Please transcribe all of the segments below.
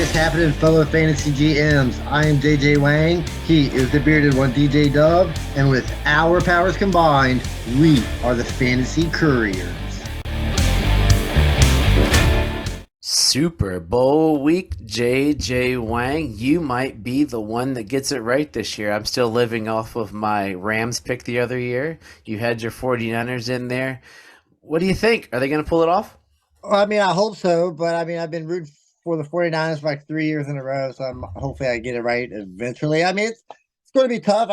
is happening, fellow fantasy GMs? I am JJ Wang. He is the bearded one, DJ Dove. And with our powers combined, we are the Fantasy Couriers. Super Bowl week, JJ Wang. You might be the one that gets it right this year. I'm still living off of my Rams pick the other year. You had your 49ers in there. What do you think? Are they going to pull it off? Well, I hope so, but I've been rooting for the 49ers for like 3 years in a row, so hopefully I get it right eventually. It's going to be tough.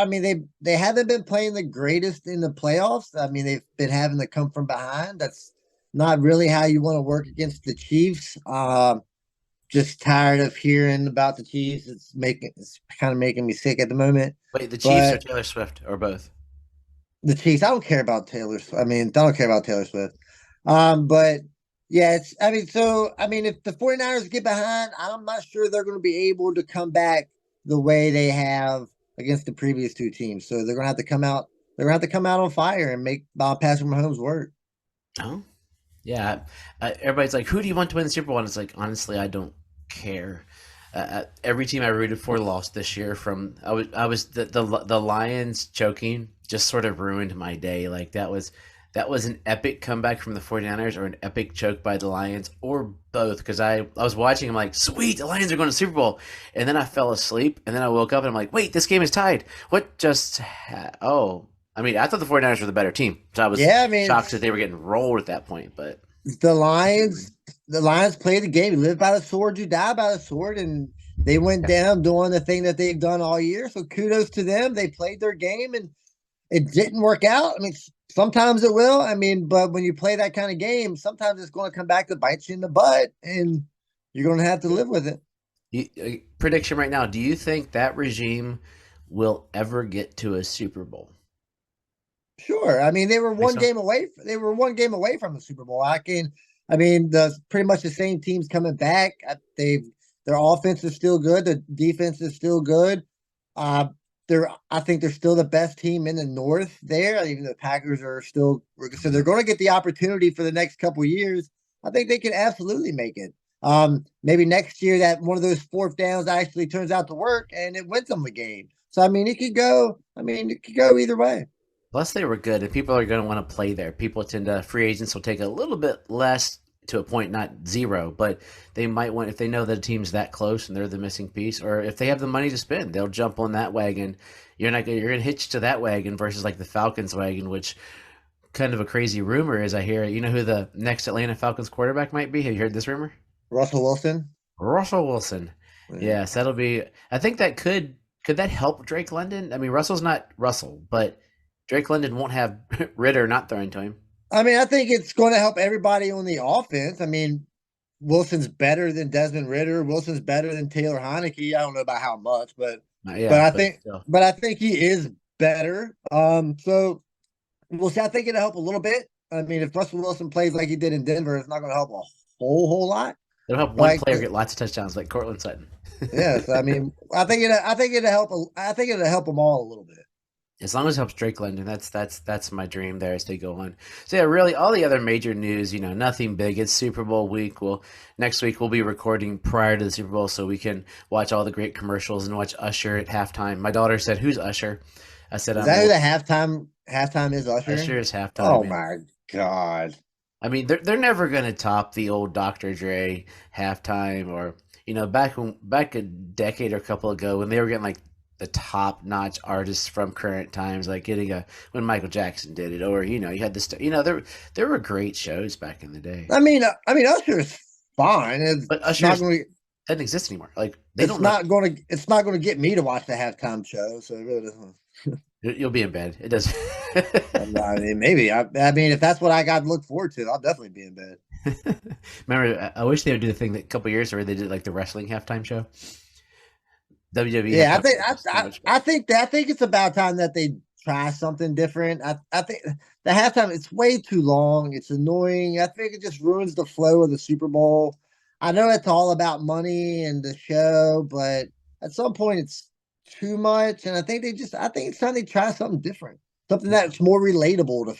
They haven't been playing the greatest in the playoffs. They've been having to come from behind. That's not really how you want to work against the Chiefs. Just tired of hearing about the Chiefs. It's kind of making me sick at the moment. Wait, the Chiefs or But Taylor Swift or both? the Chiefs, I don't care about Taylor. I don't care about Taylor Swift. But yeah, if the 49ers get behind, I'm not sure they're going to be able to come back the way they have against the previous two teams. So they're going to have to come out. They're going to have to come out on fire and make Patrick Mahomes work. Oh, yeah. Everybody's like, who do you want to win the Super Bowl? And it's like, honestly, I don't care. Every team I rooted for lost this year. The Lions choking just sort of ruined my day. Like that was an epic comeback from the 49ers or an epic choke by the Lions or both, because I was watching. I'm like, sweet, the Lions are going to Super Bowl. And then I fell asleep, and then I woke up and I'm like, wait, this game is tied. What just I thought the 49ers were the better team. So I was shocked that they were getting rolled at that point. But the Lions played the game. You live by the sword, you die by the sword, and they went down doing the thing that they've done all year. So kudos to them. They played their game, and it didn't work out. Sometimes it will. But when you play that kind of game, sometimes it's going to come back to bite you in the butt, and you're going to have to live with it. Prediction right now: do you think that regime will ever get to a Super Bowl? Sure. They were one game away. They were one game away from the Super Bowl. The pretty much the same teams coming back. Their offense is still good. The defense is still good. I think they're still the best team in the North there. Even the Packers are still, so they're going to get the opportunity for the next couple of years. I think they can absolutely make it. Maybe next year that one of those fourth downs actually turns out to work and it wins them the game. So it could go. It could go either way. Plus, they were good, and people are going to want to play there. Free agents will take a little bit less to a point, not zero, but they might want, if they know that a team's that close and they're the missing piece, or if they have the money to spend, they'll jump on that wagon. You're going to hitch to that wagon versus like the Falcons wagon, which kind of a crazy rumor is. I hear, you know who the next Atlanta Falcons quarterback might be? Have you heard this rumor? Russell Wilson. Yes, that'll be. I think that could that help Drake London? Russell's not Russell, but Drake London won't have Ritter not throwing to him. I think it's going to help everybody on the offense. Wilson's better than Desmond Ritter. Wilson's better than Taylor Heineke. I don't know about how much, but I think he is better. So we'll see. I think it'll help a little bit. If Russell Wilson plays like he did in Denver, it's not going to help a whole lot. It'll help one player get lots of touchdowns, like Cortland Sutton. Yes, I think it'll help. I think it'll help them all a little bit. As long as it helps Drake London, that's my dream there as they go on. So yeah, really all the other major news, nothing big. It's Super Bowl week. Next week we'll be recording prior to the Super Bowl so we can watch all the great commercials and watch Usher at halftime. My daughter said, "Who's Usher?" I said, "Is that who the halftime is? Usher? Usher is halftime." Oh my God! They're never gonna top the old Dr. Dre halftime, or back a decade or a couple ago when they were getting like the top-notch artists from current times, like when Michael Jackson did it, or you had this. There were great shows back in the day. Usher is fine, but Usher doesn't exist anymore. Like it's not going to get me to watch the halftime show, so it really doesn't. You'll be in bed. It does. Maybe. If that's what I got to look forward to, I'll definitely be in bed. Remember, I wish they would do the thing that a couple years where they did like the wrestling halftime show. WWE. Yeah, I think it's about time that they try something different. I think the halftime, it's way too long. It's annoying. I think it just ruins the flow of the Super Bowl. I know it's all about money and the show, but at some point it's too much. And I think it's time they try something different, something that's more relatable.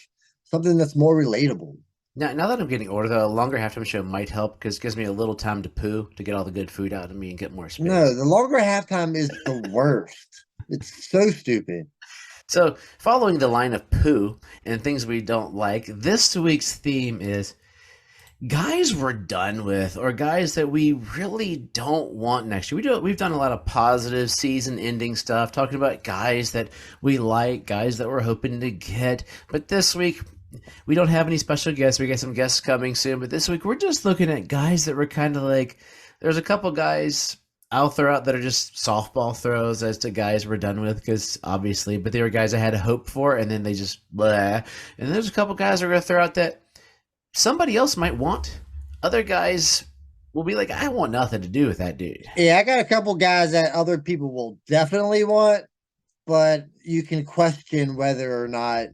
Now that I'm getting older, though, a longer halftime show might help because it gives me a little time to poo to get all the good food out of me and get more No, space. the longer halftime is the worst. It's so stupid. So, following the line of poo and things we don't like, this week's theme is guys we're done with, or guys that we really don't want next year. We've done a lot of positive season-ending stuff, talking about guys that we like, guys that we're hoping to get. But this week, we don't have any special guests. We got some guests coming soon, but this week we're just looking at guys that were kind of like. There's a couple guys I'll throw out that are just softball throws as to guys we're done with, because obviously, but they were guys I had hope for, and then they just blah. And there's a couple guys we're gonna throw out that somebody else might want. Other guys will be like, I want nothing to do with that dude. Yeah, I got a couple guys that other people will definitely want, but you can question whether or not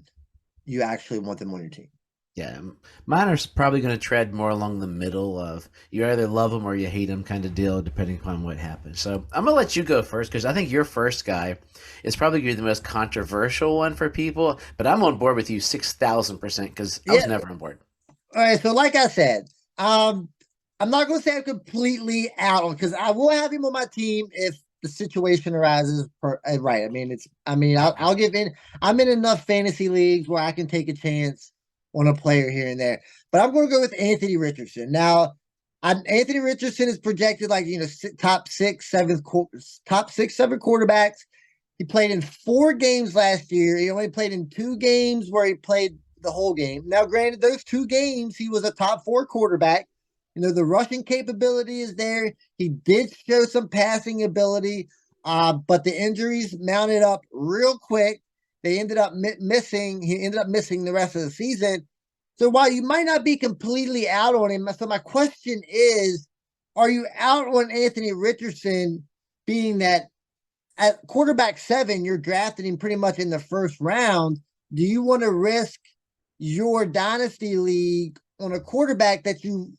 you actually want them on your team. Yeah, mine are probably going to tread more along the middle of you either love them or you hate them kind of deal, depending upon what happens. So I'm going to let you go first because I think your first guy is probably going to be the most controversial one for people, but I'm on board with you 6,000% because I was never on board. All right, so like I said, I'm not going to say I'm completely out on because I will have him on my team if the situation arises. Right, I'll give in. I'm in enough fantasy leagues where I can take a chance on a player here and there, but I'm going to go with Anthony Richardson. Now, Anthony Richardson is projected like top six, seven quarterbacks. He played in 4 games last year. He only played in 2 games where he played the whole game. Now, granted, those 2 games, he was a top 4 quarterback. The rushing capability is there. He did show some passing ability, but the injuries mounted up real quick. They ended up missing. He ended up missing the rest of the season. So while you might not be completely out on him, so my question is, are you out on Anthony Richardson being that at quarterback 7, you're drafting him pretty much in the first round? Do you want to risk your dynasty league on a quarterback that you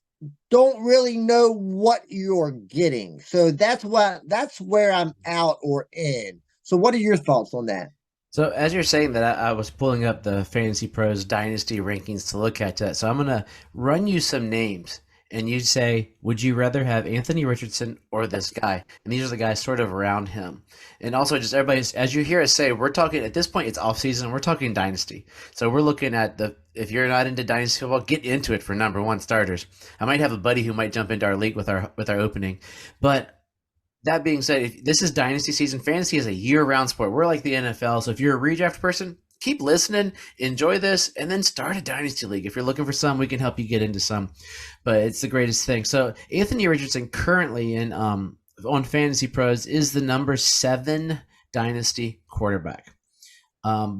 don't really know what you're getting? So that's where I'm out or in. So what are your thoughts on that? So as you're saying that, I was pulling up the Fantasy Pros Dynasty rankings to look at that. So I'm going to run you some names, and you say, would you rather have Anthony Richardson or this guy? And these are the guys sort of around him. And also just everybody, as you hear us say, we're talking, at this point, it's off season. We're talking Dynasty. So we're looking at if you're not into Dynasty football, get into it for number 1 starters. I might have a buddy who might jump into our league with our opening. But that being said, if this is dynasty season. Fantasy is a year-round sport. We're like the NFL. So if you're a redraft person, keep listening, enjoy this, and then start a dynasty league. If you're looking for some, we can help you get into some. But it's the greatest thing. So Anthony Richardson currently on Fantasy Pros is the number 7 dynasty quarterback.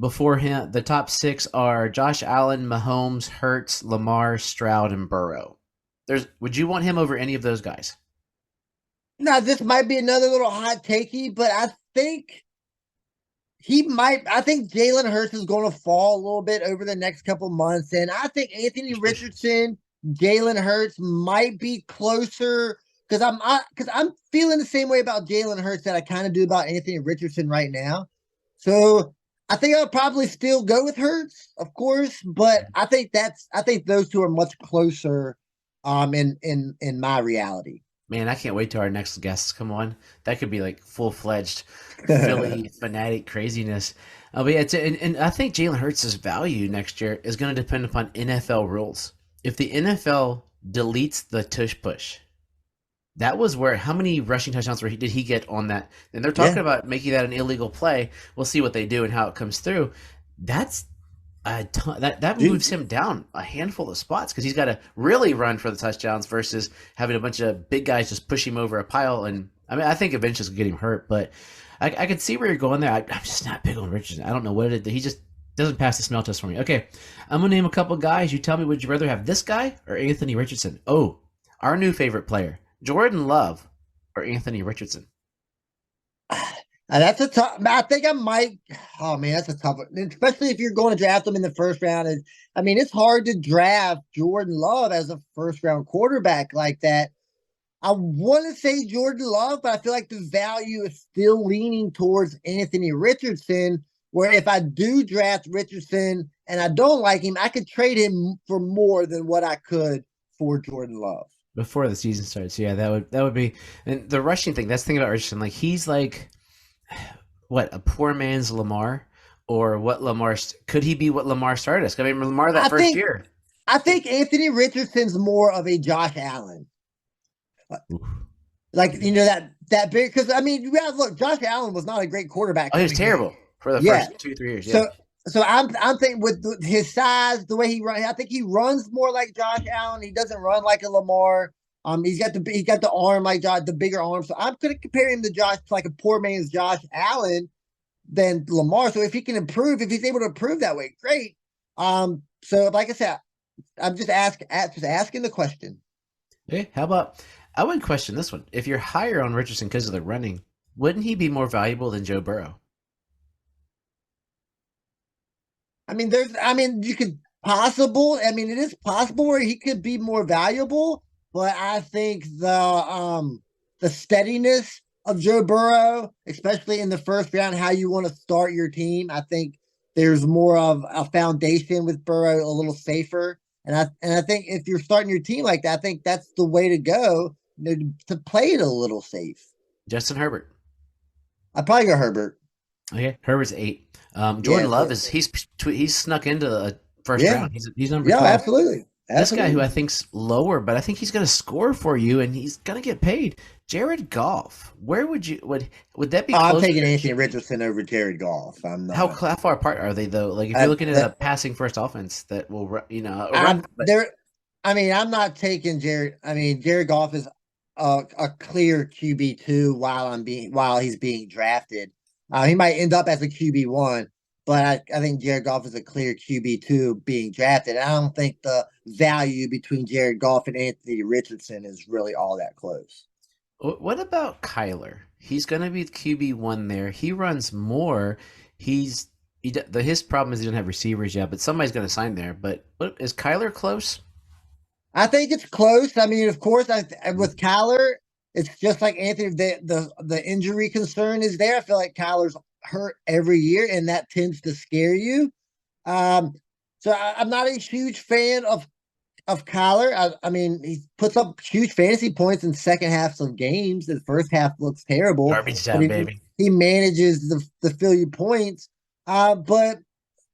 Before him, the top 6 are Josh Allen, Mahomes, Hurts, Lamar, Stroud, and Burrow. Would you want him over any of those guys? Now, this might be another little hot takey, but I think Jalen Hurts is going to fall a little bit over the next couple months. And I think Anthony Richardson, Jalen Hurts might be closer because I'm feeling the same way about Jalen Hurts that I kind of do about Anthony Richardson right now. So I think I'll probably still go with Hurts, of course, but I think those two are much closer in my reality. Man, I can't wait till our next guests come on. That could be like full-fledged Philly fanatic craziness. But yeah, and I think Jalen Hurts' value next year is going to depend upon NFL rules. If the NFL deletes the tush push, that was how many rushing touchdowns did he get on that? And they're talking about making that an illegal play. We'll see what they do and how it comes through. That's that moves him down a handful of spots because he's got to really run for the touchdowns versus having a bunch of big guys just push him over a pile. And I mean, I think eventually it's going to get him hurt, but I can see where you're going there. I'm just not big on Richardson. I don't know what it is. He just doesn't pass the smell test for me. Okay, I'm going to name a couple guys. You tell me, would you rather have this guy or Anthony Richardson? Oh, our new favorite player, Jordan Love or Anthony Richardson? That's a tough. I think I might. Oh man, that's a tough one, especially if you're going to draft them in the first round. It's hard to draft Jordan Love as a first round quarterback like that. I want to say Jordan Love, but I feel like the value is still leaning towards Anthony Richardson where if I do draft Richardson and I don't like him, I could trade him for more than what I could for Jordan Love. Before the season starts, yeah, that would be. And the rushing thing, that's the thing about Richardson. Like, he's like, what, a poor man's Lamar, or what Lamar could he be? What Lamar started us? I mean, Lamar that first year. I think Anthony Richardson's more of a Josh Allen. Oof. Like, you know, that big, because I mean, you gotta look, Josh Allen was not a great quarterback. Oh, he was terrible for the first 2-3 years. Yeah. So I'm thinking with his size, the way he runs, I think he runs more like Josh Allen. He doesn't run like a Lamar. He's got the arm like Josh, the bigger arm. So I'm going to compare him to Josh, like a poor man's Josh Allen than Lamar. So if he can improve, if he's able to improve that way, great. So like I said, I'm just asking the question. Okay, how about, I would question this one. If you're higher on Richardson because of the running, wouldn't he be more valuable than Joe Burrow? I mean, you could it is possible where he could be more valuable, but I think the steadiness of Joe Burrow, especially in the first round, how you want to start your team, I think there's more of a foundation with Burrow, a little safer. And I think if you're starting your team like that, I think that's the way to go, you know, to play it a little safe. Justin Herbert. I'd probably go Herbert. Okay, Herbert's 8. Jordan Love he's snuck into the first round. He's number 12. Absolutely. This guy who I think's lower, but I think he's going to score for you and he's going to get paid. Jared Goff. Where would that be? I'm taking Anthony Richardson over Jared Goff. I'm not. How far apart are they though? Like if you're looking at a passing first offense that will, you know, I'm not taking Jared. I mean, Jared Goff is a clear QB2 while he's being drafted. He might end up as a QB1, but I think Jared Goff is a clear QB2 being drafted. I don't think the value between Jared Goff and Anthony Richardson is really all that close. What about Kyler? He's going to be QB1 there. He runs more. His problem is he doesn't have receivers yet, but somebody's going to sign there. But is Kyler close? I think it's close. I mean, of course, with Kyler, it's just like Anthony. The injury concern is there. I feel like Kyler's hurt every year, and that tends to scare you. So I'm not a huge fan of Kyler. I mean, he puts up huge fantasy points in second halves of games. The first half looks terrible. Garbage time, baby. He manages to fill you points. But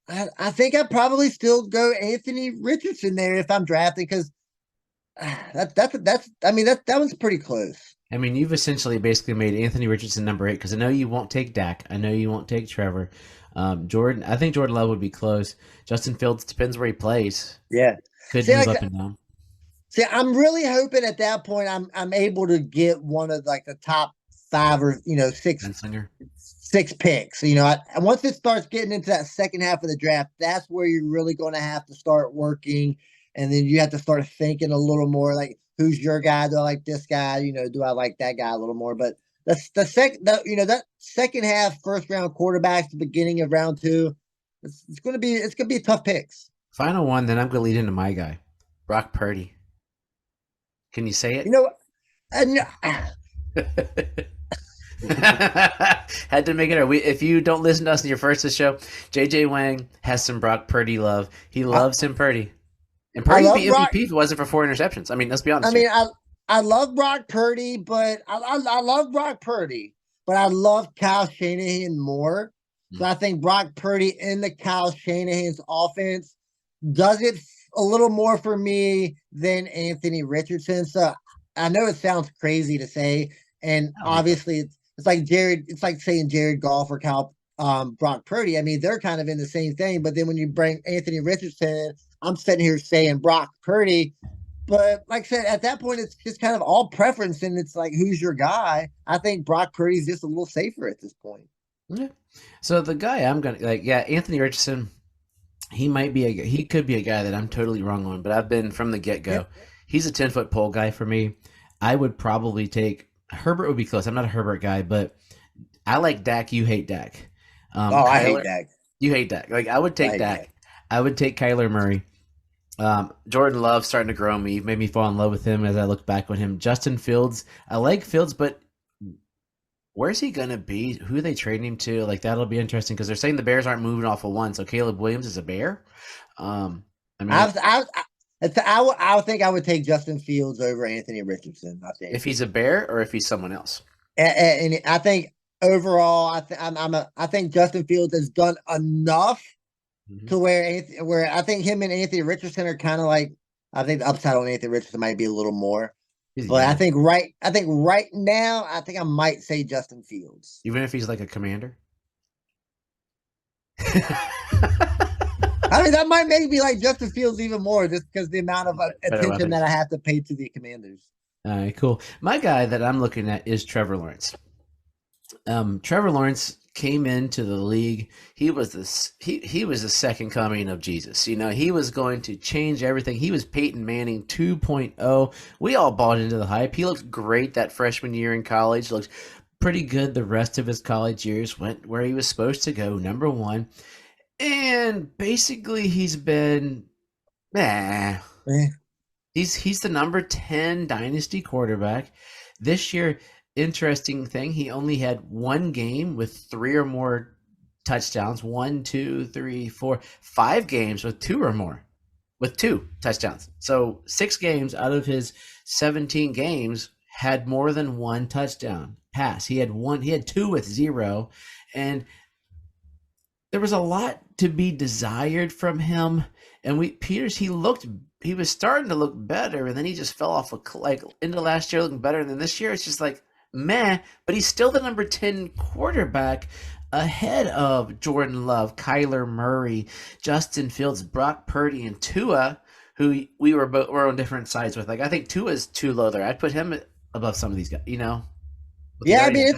I think I'd probably still go Anthony Richardson there if I'm drafting, because that one's pretty close. I mean, you've essentially basically made Anthony Richardson number 8, because I know you won't take Dak. I know you won't take Trevor. Jordan, I think Jordan Love would be close. Justin Fields, depends where he plays. Yeah. Could move up and down. See, I'm really hoping at that point I'm able to get one of like the top 5 or 6 picks. You know, once it starts getting into that second half of the draft, that's where you're really going to have to start working. And then you have to start thinking a little more like, who's your guy? Do I like this guy? You know, do I like that guy a little more? But that second half, first round quarterbacks, the beginning of round 2, it's gonna be tough picks. Final one, then I'm gonna lead into my guy, Brock Purdy. Can you say it? You know, had to make it. If you don't listen to us in your first show, JJ Wang has some Brock Purdy love. He loves him Purdy. And Purdy would be MVP if it wasn't for 4 interceptions. I mean, let's be honest. I mean, I love Brock Purdy, but I love Brock Purdy, but I love Kyle Shanahan more. So I think Brock Purdy in the Kyle Shanahan's offense does it a little more for me than Anthony Richardson. So I know it sounds crazy to say, and obviously it's like saying Jared Goff or Brock Purdy. I mean, they're kind of in the same thing, but then when you bring Anthony Richardson, I'm sitting here saying Brock Purdy. But like I said, at that point, it's just kind of all preference, and it's like, who's your guy? I think Brock Purdy's just a little safer at this point. Yeah. So the guy I'm going to Anthony Richardson, he could be a guy that I'm totally wrong on, but I've been from the get-go. Yeah. He's a 10-foot pole guy for me. I would probably take Herbert would be close. I'm not a Herbert guy, but I like Dak. You hate Dak. I hate Dak. You hate Dak. Like, I would take Dak. I would take Kyler Murray. Jordan Love starting to grow on me. Made me fall in love with him as I look back on him. Justin Fields. I like Fields, but Where's he gonna be? Who are they trading him to? Like that'll be interesting because they're saying the Bears aren't moving off of one. So Caleb Williams is a Bear. I mean, I would think I would take Justin Fields over Anthony Richardson. I think if he's a Bear or if he's someone else. and I think overall, I think Justin Fields has done enough to where I think him and Anthony Richardson are kind of like, I think the upside on Anthony Richardson might be a little more. He's But young. I think right now, I think I might say Justin Fields. Even if he's like a commander. I mean, that might make me like Justin Fields even more just because the amount of attention that I have to pay to the Commanders. All right, cool. My guy that I'm looking at is Trevor Lawrence. Trevor Lawrence came into the league. He was the second coming of Jesus. You know, he was going to change everything. He was Peyton Manning 2.0. We all bought into the hype. He looked great that freshman year in college. Looked pretty good the rest of his college years. Went where he was supposed to go, number one. And basically he's been He's the number 10 dynasty quarterback. This year, interesting thing, he only had one game with 3 or more touchdowns. 1, 2, 3, 4, 5 games with 2 or more, with 2 touchdowns. So 6 games out of his 17 games had more than 1 touchdown pass. He had 2 with 0. And there was a lot to be desired from him. And he was starting to look better, and then he just fell off like into last year looking better. And then this year it's just like meh, but he's still the number 10 quarterback ahead of Jordan Love, Kyler Murray, Justin Fields, Brock Purdy, and Tua, who we're on different sides with. Like I think Tua's too low there. I'd put him above some of these guys, you know. Yeah, I mean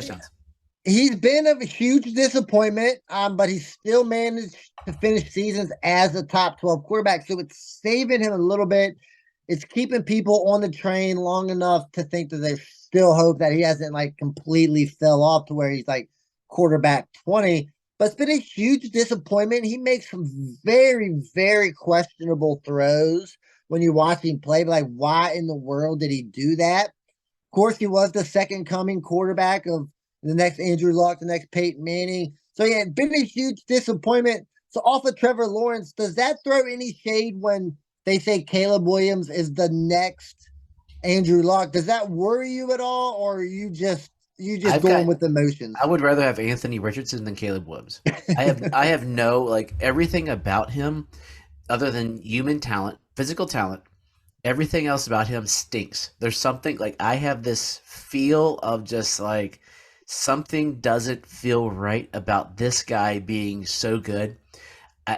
he's been a huge disappointment, but he still managed to finish seasons as a top 12 quarterback. So it's saving him a little bit. It's keeping people on the train long enough to think that there's still hope that he hasn't like completely fell off to where he's like quarterback 20. But it's been a huge disappointment. He makes some very, very questionable throws when you watch him play. Like, why in the world did he do that? Of course, he was the second coming quarterback of the next Andrew Luck, the next Peyton Manning. So yeah, it's been a huge disappointment. So off of Trevor Lawrence, does that throw any shade when they say Caleb Williams is the next Andrew Luck? Does that worry you at all, or are you just going with the motions? I would rather have Anthony Richardson than Caleb Williams. I have no like everything about him other than human talent, physical talent. Everything else about him stinks. There's something like I have this feel of just like something doesn't feel right about this guy being so good.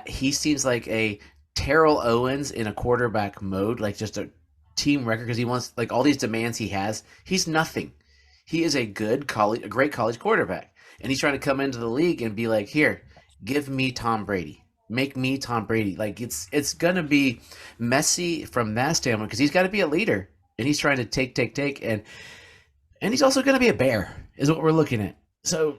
He seems like a Terrell Owens in a quarterback mode, like just a team record because he wants like all these demands he has. He's nothing. He is a great college quarterback, and he's trying to come into the league and be like, here, give me Tom Brady. Make me Tom Brady. Like it's gonna be messy from that standpoint because he's got to be a leader, and he's trying to take, and he's also gonna be a Bear, is what we're looking at. So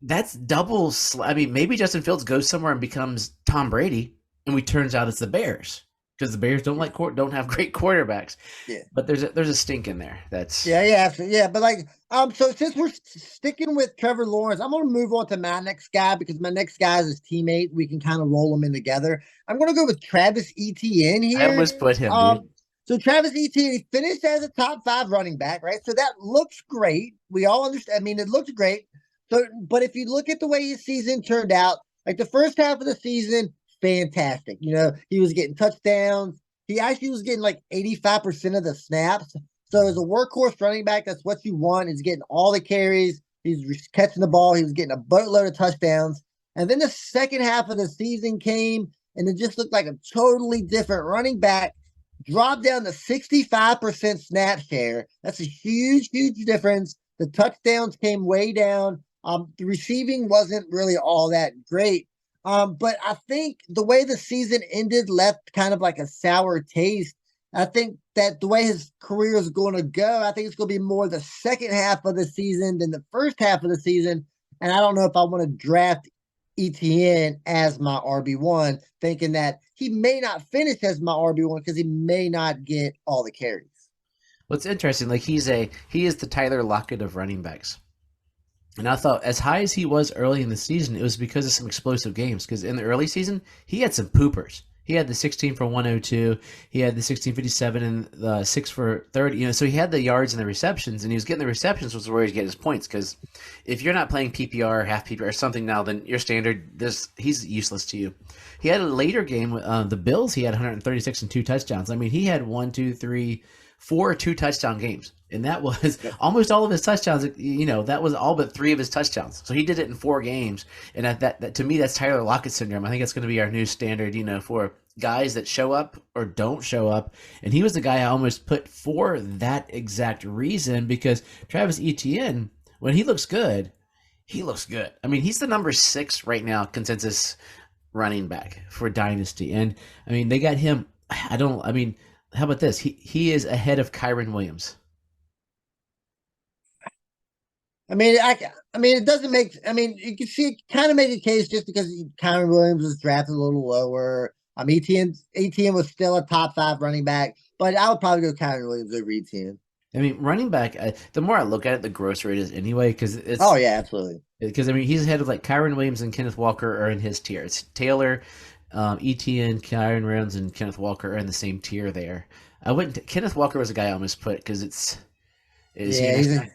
that's double. I mean, maybe Justin Fields goes somewhere and becomes Tom Brady, and we turns out it's the Bears because the Bears don't have great quarterbacks. Yeah, but there's a stink in there. That's absolutely. Yeah, but like so since we're sticking with Trevor Lawrence, I'm gonna move on to my next guy because my next guy is his teammate. We can kind of roll them in together. I'm gonna go with Travis Etienne here. I almost put him. So Travis Etienne, he finished as a top 5 running back, right? So that looks great. We all understand. I mean, it looks great. So, but if you look at the way his season turned out, like the first half of the season, fantastic. You know, he was getting touchdowns. He actually was getting like 85% of the snaps. So as a workhorse running back, that's what you want. He's getting all the carries. He's catching the ball. He was getting a boatload of touchdowns. And then the second half of the season came, and it just looked like a totally different running back. Dropped down to 65% snap share. That's a huge, huge difference. The touchdowns came way down. The receiving wasn't really all that great. But I think the way the season ended left kind of like a sour taste. I think that the way his career is going to go, I think it's going to be more the second half of the season than the first half of the season. And I don't know if I want to draft Etienne as my RB1, thinking that he may not finish as my RB1 because he may not get all the carries. What's interesting, like he is the Tyler Lockett of running backs. And I thought, as high as he was early in the season, it was because of some explosive games. Because in the early season, he had some poopers. He had the 16 for 102. He had the 1657 and the 6 for 30. So he had the yards and the receptions, and he was getting the receptions, which was where he's getting his points. Because if you're not playing PPR, half PPR, or something now, then your standard, he's useless to you. He had a later game, the Bills, he had 136 and 2 touchdowns. I mean, he had 1, 2, 3, 4 2-touchdown games. And that was almost all of his touchdowns. That was all but 3 of his touchdowns. So he did it in 4 games. And that to me, that's Tyler Lockett syndrome. I think that's going to be our new standard, for guys that show up or don't show up. And he was the guy I almost put for that exact reason, because Travis Etienne, when he looks good, he looks good. I mean, he's the number 6 right now consensus running back for Dynasty. And I mean, they got him. How about this? He is ahead of Kyren Williams. I mean, it doesn't make. I mean, you can see it kind of make a case just because Kyren Williams was drafted a little lower. Etienne was still a top 5 running back, but I would probably go Kyren Williams over Etienne. I mean, running back. The more I look at it, the gross rate is anyway, because it's. Oh yeah, absolutely. Because I mean, he's ahead of like Kyren Williams and Kenneth Walker are in his tier. It's Taylor, Etienne, Kyren Williams, and Kenneth Walker are in the same tier there. Kenneth Walker was a guy I almost put because it's. No.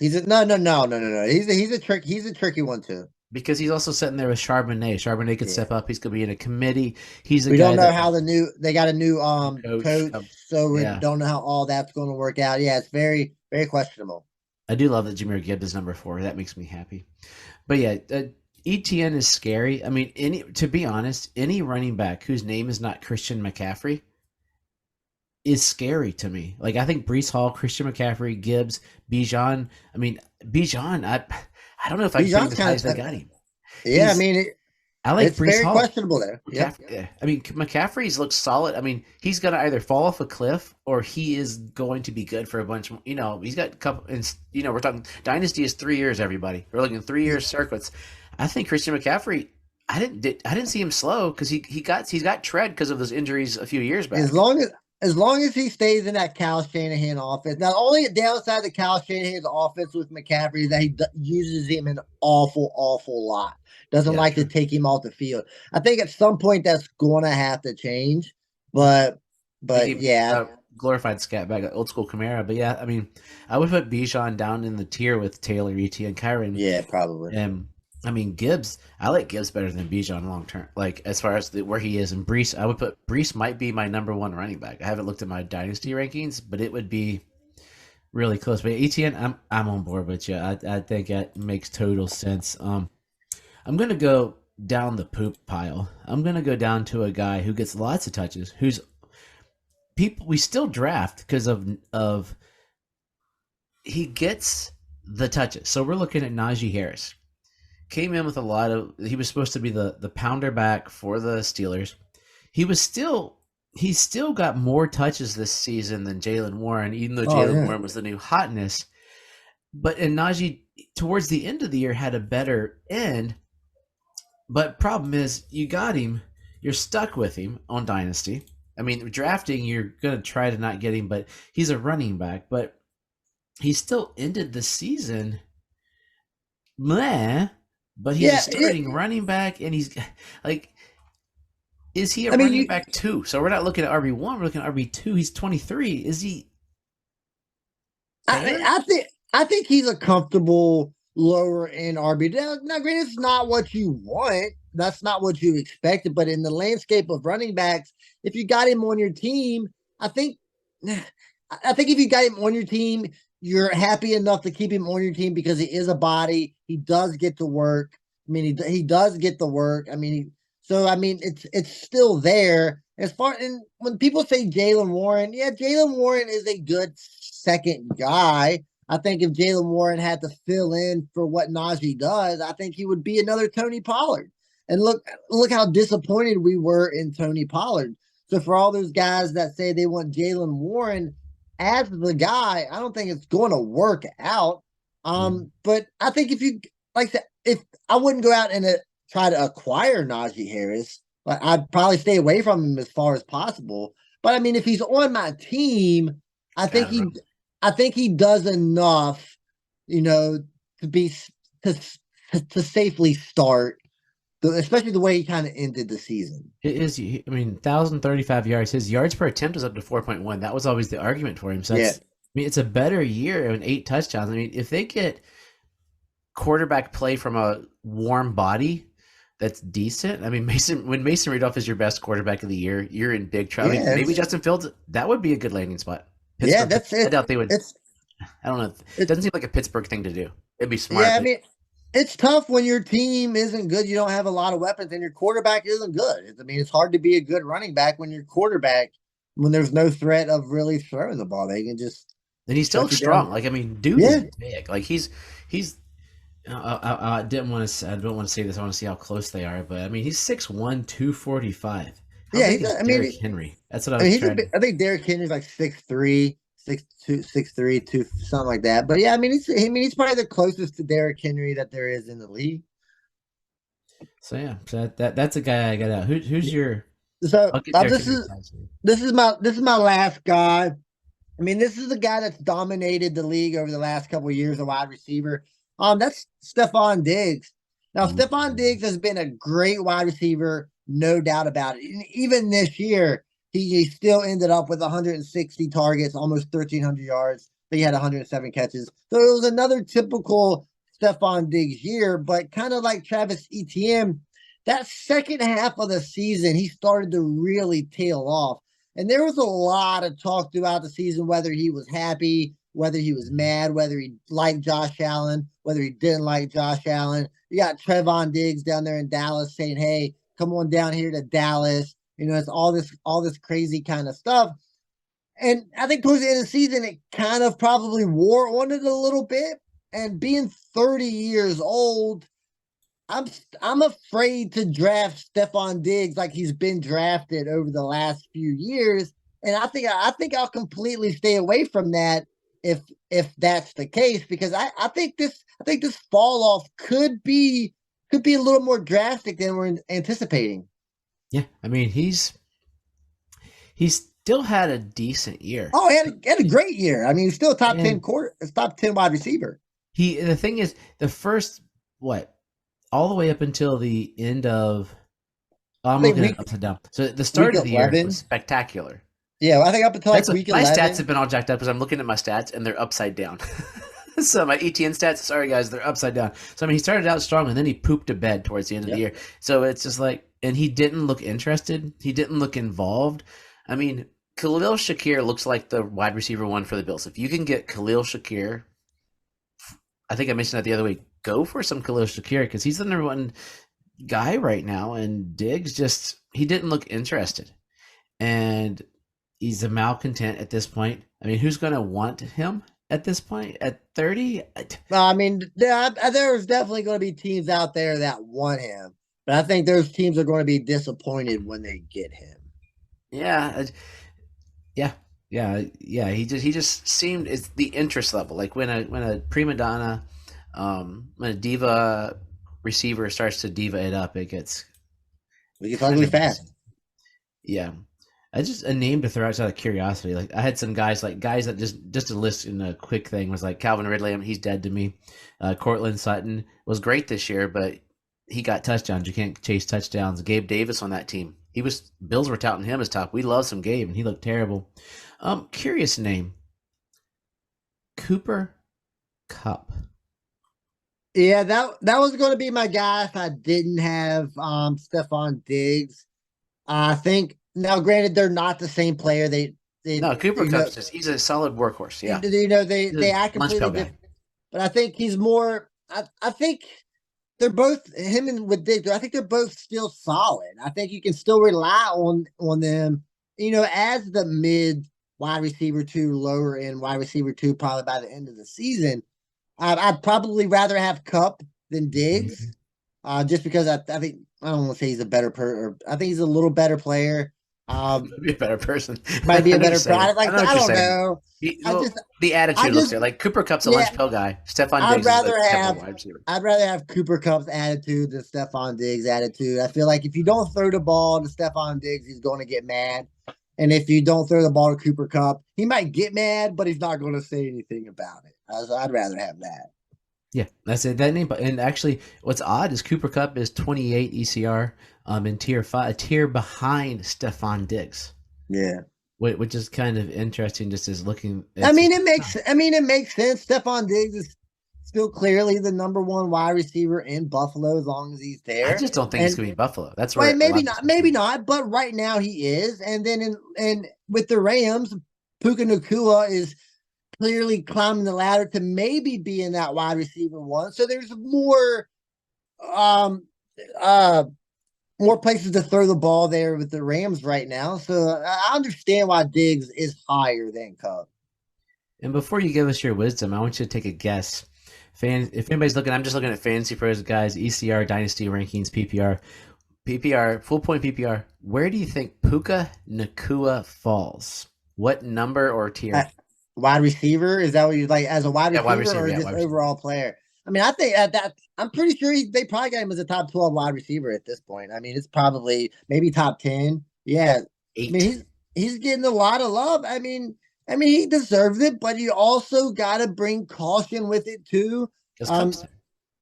He's a tricky one too. Because he's also sitting there with Charbonnet. Charbonnet could step up. He's going to be in a committee. We don't know how they got a new coach, so we yeah. don't know how all that's going to work out. Yeah, it's very, very questionable. I do love that Jahmyr Gibbs is number 4. That makes me happy. But yeah, ETN is scary. I mean, to be honest, any running back whose name is not Christian McCaffrey is scary to me. Like, I think Breece Hall, Christian McCaffrey, Gibbs, Bijan. I mean, Bijan, I don't know if I can think as high as they got him. Yeah, I like it's Breece very Hall. questionable there. Yeah. I mean, McCaffrey's looks solid. I mean, he's going to either fall off a cliff or he is going to be good for a bunch. He's got a couple. And we're talking Dynasty is 3 years. Everybody, we're looking at 3 years circuits. I think Christian McCaffrey. I didn't see him slow because he's got tread because of those injuries a few years back. As long as he stays in that Kyle Shanahan offense. Now, the only downside to Kyle Shanahan's offense with McCaffrey is that he uses him an awful lot. Doesn't like to take him off the field. I think at some point that's going to have to change. But yeah. Glorified scat back, old school Camara. But yeah, I mean, I would put Bijan down in the tier with Taylor, E.T., and Kyren. Yeah, probably. And I mean, Gibbs, I like Gibbs better than Bijan long term. Like, as far as where he is. And Breece, I would put Breece might be my number 1 running back. I haven't looked at my Dynasty rankings, but it would be really close. But ETN, I'm on board with you. I think that makes total sense. I'm going to go down the poop pile. I'm going to go down to a guy who gets lots of touches, we still draft because of he gets the touches. So we're looking at Najee Harris. Came in with he was supposed to be the pounder back for the Steelers. He's still got more touches this season than Jaylen Warren, even though Jaylen Warren was the new hotness. But Najee, towards the end of the year, had a better end. But problem is, you got him. You're stuck with him on Dynasty. I mean, drafting, you're going to try to not get him, but he's a running back. But he still ended the season meh. But he's a starting running back, and he's like, is he a running back 2? So we're not looking at RB1, we're looking at RB2. He's 23. Is he? I think he's a comfortable lower end RB. Now, granted, it's not what you want. That's not what you expected. But in the landscape of running backs, if you got him on your team, I think if you got him on your team, you're happy enough to keep him on your team because he is a body. He does get to work. I mean, he does get the work. I mean, it's still there. And when people say Jaylen Warren, yeah, Jaylen Warren is a good second guy. I think if Jaylen Warren had to fill in for what Najee does, I think he would be another Tony Pollard. And look how disappointed we were in Tony Pollard. So for all those guys that say they want Jaylen Warren as the guy, I don't think it's going to work out. But I think if I wouldn't go out and try to acquire Najee Harris, but I'd probably stay away from him as far as possible. But I mean, if he's on my team, I think he does enough, to be to to safely start, especially the way he kind of ended the season. It is, I mean, 1,035 yards. His yards per attempt was up to 4.1. That was always the argument for him. So Yeah. I mean, it's a better year and 8 touchdowns. I mean, if they get quarterback play from a warm body that's decent, I mean, when Mason Rudolph is your best quarterback of the year, you're in big trouble. Yeah, I mean, maybe Justin Fields, that would be a good landing spot. Yeah, Pittsburgh, that's it. I doubt they would. It's I don't know. It doesn't seem like a Pittsburgh thing to do. It'd be smart. Yeah, I mean, it's tough when your team isn't good. You don't have a lot of weapons, and your quarterback isn't good. I mean, it's hard to be a good running back when your quarterback, when there's no threat of really throwing the ball. They can just and he's still strong. Like, I mean, dude is big. Like he's. I don't want to say this. I want to see how close they are. But I mean, he's 6'1", 245. How big is Derrick Henry? That's what I was trying. I think Derrick Henry's like 6'3", 6'2", 6'3", 2 something like that. But yeah, I mean, he's probably the closest to Derrick Henry that there is in the league. So yeah, so that's a guy I got out. Who's your? So this is my last guy. I mean, this is the guy that's dominated the league over the last couple of years, a wide receiver. That's Stephon Diggs. Now, Stephon Diggs has been a great wide receiver, no doubt about it. And even this year, he still ended up with 160 targets, almost 1,300 yards. He had 107 catches. So it was another typical Stephon Diggs year, but kind of like Travis Etienne, that second half of the season, he started to really tail off. And there was a lot of talk throughout the season, whether he was happy, whether he was mad, whether he liked Josh Allen, whether he didn't like Josh Allen. You got Trevon Diggs down there in Dallas saying, hey, come on down here to Dallas. You know, it's all this crazy kind of stuff. And I think towards the end of the season, it kind of probably wore on it a little bit. And being 30 years old, I'm afraid to draft Stephon Diggs like he's been drafted over the last few years. And I think I'll completely stay away from that if that's the case, because I think this fall off could be a little more drastic than we're anticipating. Yeah, I mean he's still had a decent year. Oh, he had a great year. I mean, he's still a top 10 wide receiver. The thing is, the first all the way up until the end of I'm looking at upside down. So the start of the year was spectacular. Yeah, I think up until week 11. My stats have been all jacked up because I'm looking at my stats and they're upside down. So my ETN stats, sorry guys, they're upside down. So I mean, he started out strong and then he pooped to bed towards the end of the year. So it's just like, and he didn't look interested. He didn't look involved. I mean, Khalil Shakir looks like the wide receiver one for the Bills. If you can get Khalil Shakir, I think I mentioned that the other week, go for some Khalil Shakir because he's the number one guy right now. And Diggs he didn't look interested. And he's a malcontent at this point. I mean, who's going to want him at this point at 30? I mean, there's definitely going to be teams out there that want him, but I think those teams are going to be disappointed when they get him. Yeah. He just seemed, it's the interest level. Like when a prima donna, when a diva receiver starts to diva it up, it gets ugly fast. Yeah. I just a name to throw out of curiosity. Like I had some guys that just to list in a quick thing was like Calvin Ridley. I mean, he's dead to me. Cortland Sutton was great this year, but he got touchdowns. You can't chase touchdowns. Gabe Davis on that team. Bills were touting him as top. We love some Gabe, and he looked terrible. Curious name. Cooper Kupp. Yeah, that was going to be my guy if I didn't have Stephon Diggs. I think. Now, granted, they're not the same player. Cooper Kupp he's a solid workhorse. Yeah, they act completely different. But I think he's more. I think they're both him and with Diggs. I think they're both still solid. I think you can still rely on them. As the mid wide receiver 2, lower end wide receiver 2, probably by the end of the season. I'd probably rather have Kupp than Diggs, just because I think I don't want to say he's a better I think he's a little better player. Be a better person. Might be a better product. Like I don't know. The attitude looks there. Like Cooper Kupp's a lunch pill guy. Stephon Diggs I'd rather have Cooper Kupp's attitude than Stephon Diggs' attitude. I feel like if you don't throw the ball to Stephon Diggs, he's going to get mad. And if you don't throw the ball to Cooper Kupp, he might get mad, but he's not going to say anything about it. I'd rather have that. Yeah, that's it. That name, and actually, what's odd is Cooper Cup is 28 ECR, in tier 5, a tier behind Stephon Diggs, Yeah. which is kind of interesting. Just as looking, I it's mean, just, it makes. I mean, it makes sense. Stephon Diggs is still clearly the number one wide receiver in Buffalo as long as he's I there. just don't think it's And gonna be Buffalo. That's right, where a lot maybe of this not, comes maybe from. not, but right now he is. And then and with the Rams, Puka Nakua is clearly climbing the ladder to maybe be in that wide receiver one. So there's um uh more places to throw the ball there with the Rams right now. So I understand why Diggs is higher than Cobb. And before you give us your wisdom, I want you to take a guess. If anybody's looking, I'm just looking at Fantasy Pros, guys. ECR, Dynasty rankings, PPR, full point PPR. Where do you think Puka Nakua falls? What number or tier? Wide receiver, is that what you like as a wide Yeah, wide receiver receiver. or Yeah, just wide receiver. overall player? I mean, I think at that I'm pretty sure they probably got him as a top 12 wide receiver at this point. I mean, it's probably maybe top 10. Yeah. I mean, 8. he's getting a lot of love. I mean he deserves it, but you also got to bring caution with it too. Because Um Cubs.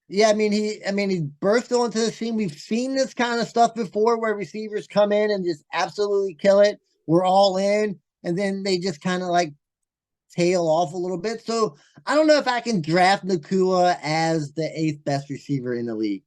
yeah, I mean he burst onto the scene. We've seen this kind of stuff before where receivers come in and just absolutely kill it. We're all in and then they just kind of like tail off a little bit. So I don't know if I can draft Nakua as the eighth best receiver in the league.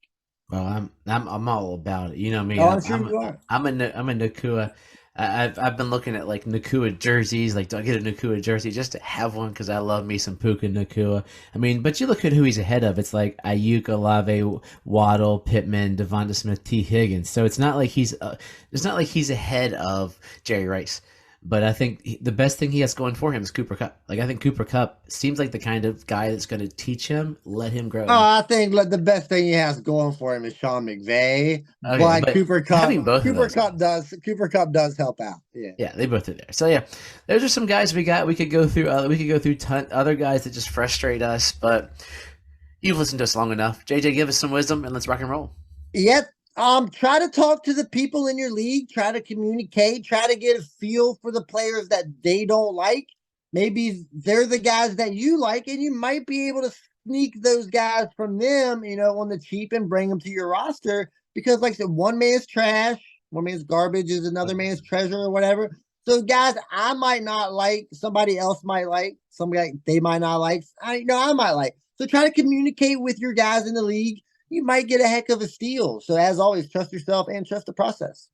Well, I'm all about it. You know me. Oh, I'm sure you are. I'm a Nakua. I've been looking at like Nakua jerseys. Like, do I get a Nakua jersey just to have one? Because I love me some Puka Nakua. I mean, but you look at who he's ahead of. It's like Ayuk, Olave, Waddle, Pittman, Devonta Smith, T. Higgins. So it's not like he's ahead of Jerry Rice. But I think the best thing he has going for him is Cooper Cup. Like, I think Cooper Cup seems like the kind of guy that's going to teach him, let him grow. Oh, I think like, the best thing he has going for him is Sean McVay, Okay, but but having both of those guys, Cooper Cup does help out. Yeah. yeah, they both are there. So yeah, those are some guys we got. We could go through. We could go through other guys that just frustrate us, but you've listened to us long enough. JJ, give us some wisdom and let's rock and roll. Yep. Try to talk to the people in your league, try to communicate, try to get a feel for the players that they don't like. Maybe they're the guys that you like, and you might be able to sneak those guys from them, on the cheap and bring them to your roster. Because, like I said, one man's trash, one man's garbage is another man's treasure or whatever. So, guys, I might not like, somebody else might like, somebody they might not like, I might like. So, try to communicate with your guys in the league. You might get a heck of a steal. So, as always, trust yourself and trust the process.